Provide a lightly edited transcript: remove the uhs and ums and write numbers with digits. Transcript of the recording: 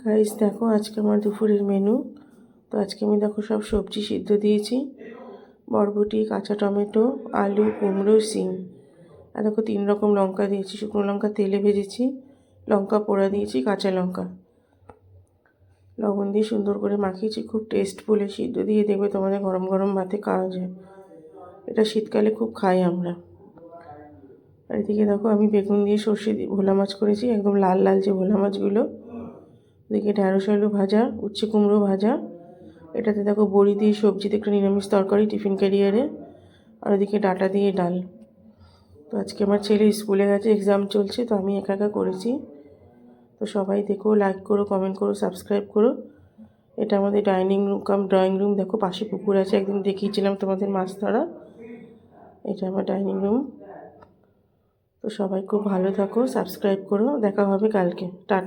Guys দেখো আজকে আমার দুপুরের মেনু। তো আজকে আমি দেখো সব সবজি সিদ্ধ দিয়েছি, বরবটি, কাঁচা টমেটো, আলু, কুমড়ো, সিম। আর দেখো 3 রকম লঙ্কা দিয়েছি, শুকনো লঙ্কা তেলে ভেজেছি, লঙ্কা পোড়া দিয়েছি, কাঁচা লঙ্কা লবণ দিয়ে সুন্দর করে মাখিয়েছি। খুব টেস্টফুল সিদ্ধ দিয়ে দেখবে তোমাদের গরম গরম ভাতে খাওয়া যায়। এটা শীতকালে খুব খাই আমরা। আর এদিকে দেখো আমি বেগুন দিয়ে সর্ষে দিয়ে ভোলা মাছ করেছি, একদম লাল লাল যে ভোলা মাছগুলো। এদিকে ঢ্যাঁড়স আলু ভাজা, উচ্ছে কুমড়ো ভাজা। এটাতে দেখো বড়ি দিয়ে সবজিতে একটা নিরামিষ তরকারি টিফিন ক্যারিয়ারে। আর ওদিকে ডাঁটা দিয়ে ডাল। তো আজকে আমার ছেলে স্কুলে গেছে, এক্সাম চলছে, তো আমি একা একা করেছি। তো সবাই দেখো, লাইক করো, কমেন্ট করো, সাবস্ক্রাইব করো। এটা আমাদের ডাইনিং রুম কাম ড্রয়িং রুম। দেখো পাশে পুকুর আছে, একদিন দেখিয়েছিলাম তোমাদের মাছ ধরা। এটা আমার ডাইনিং রুম। তো সবাই খুব ভালো থাকো, সাবস্ক্রাইব করো, দেখা হবে কালকে। টাটা।